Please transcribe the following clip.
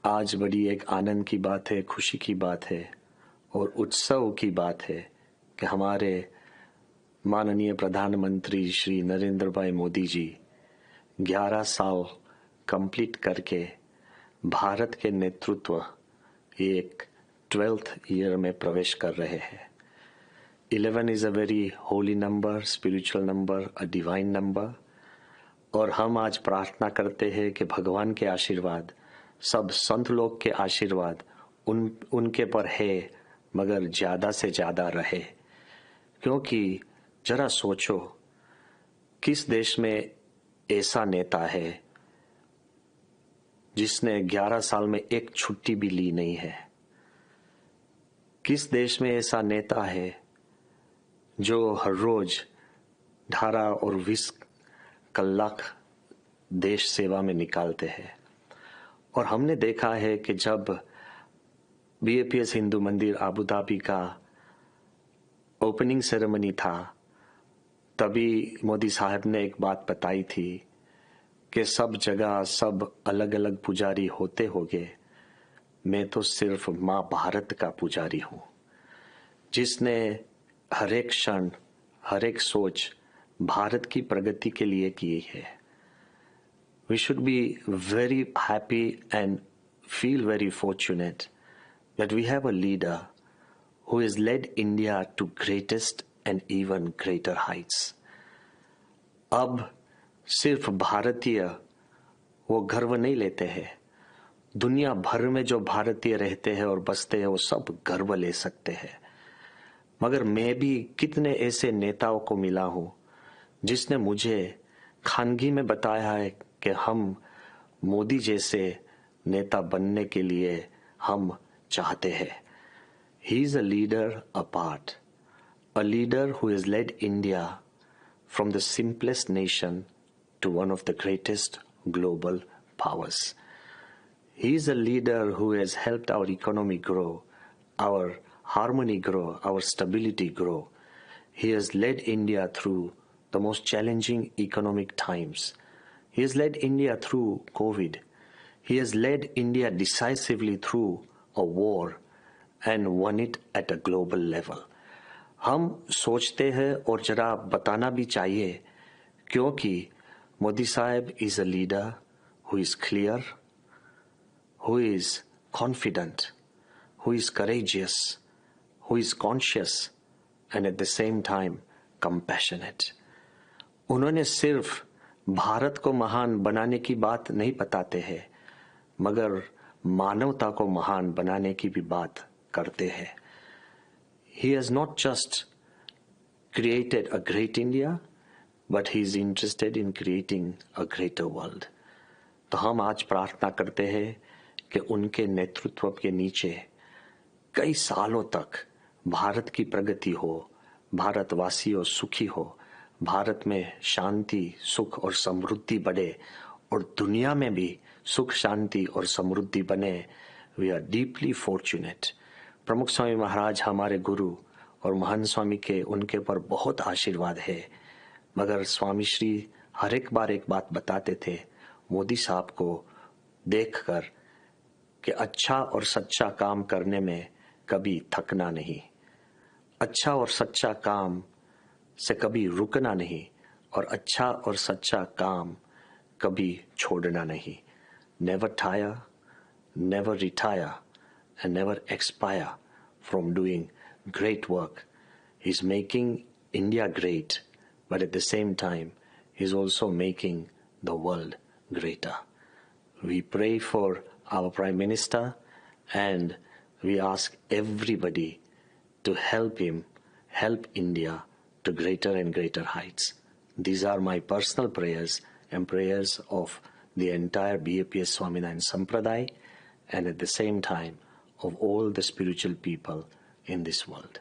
आज बड़ी एक आनंद की बात है, खुशी की बात है और उत्सव की बात है कि हमारे माननीय प्रधानमंत्री श्री नरेंद्र भाई मोदी जी 11 साल कंप्लीट करके भारत के नेतृत्व एक 12th ईयर में प्रवेश कर रहे हैं। 11 is a very Holi number, spiritual number, a divine number. और हम आज प्रार्थना करते हैं कि भगवान के आशीर्वाद, सब संत लोग के आशीर्वाद उनके पर है, मगर ज्यादा से ज्यादा रहे। क्योंकि जरा सोचो, किस देश में ऐसा नेता है जिसने 11 साल में एक छुट्टी भी ली नहीं है? किस देश में ऐसा नेता है जो हर रोज 18 और 20 कलाक देश सेवा में निकालते हैं? और हमने देखा है कि जब बीएपीएस हिंदू मंदिर आबू धाबी का ओपनिंग सेरेमनी था, तभी मोदी साहब ने एक बात बताई थी कि सब जगह सब अलग अलग पुजारी होते होंगे, मैं तो सिर्फ मां भारत का पुजारी हूं, जिसने हर एक क्षण, हर एक सोच भारत की प्रगति के लिए की है। We should be very happy and feel very fortunate that we have a leader who has led India to greatest and even greater heights. अब सिर्फ भारतीय वो गर्व नहीं लेते हैं, दुनिया भर में जो भारतीय रहते हैं और बसते हैं वो सब गर्व ले सकते हैं। मगर मैं भी कितने ऐसे नेताओं को मिला हूं जिसने मुझे खानगी में बताया है कि हम मोदी जैसे नेता बनने के लिए हम चाहते हैं। He is a leader apart, a leader who has led India from the simplest nation to one of the greatest global powers. He is a leader who has helped our economy grow, our harmony grow, our stability grow. He has led India through the most challenging economic times. He has led India through COVID. He has led India decisively through a war and won it at a global level. हम सोचते हैं और जरा बताना भी चाहिए, क्योंकि मोदी साहब is a leader who is clear, who is confident, who is courageous, who is conscious and at the same time compassionate. उन्होंने सिर्फ भारत को महान बनाने की बात नहीं बताते हैं, मगर मानवता को महान बनाने की भी बात करते हैं। He has not just created a great India, but he is interested in creating a greater world. तो हम आज प्रार्थना करते हैं कि उनके नेतृत्व के नीचे कई सालों तक भारत की प्रगति हो, भारतवासियों सुखी हो, भारत में शांति, सुख और समृद्धि बढ़े और दुनिया में भी सुख, शांति और समृद्धि बने। We are deeply fortunate. Pramukh Swami महाराज हमारे गुरु और महान स्वामी के उनके पर बहुत आशीर्वाद है, मगर स्वामी श्री हर एक बार एक बात बताते थे मोदी साहब को देखकर कि अच्छा और सच्चा काम करने में कभी थकना नहीं, अच्छा और सच्चा काम से कभी रुकना नहीं और अच्छा और सच्चा काम कभी छोड़ना नहीं। Never tire, never retire and never expire from doing great work. He's making India great, but at the same time he's also making the world greater. We pray for our Prime Minister and we ask everybody to help him, help India to greater and greater heights. These are my personal prayers and prayers of the entire BAPS Swaminarayan Sampradaya and at the same time of all the spiritual people in this world.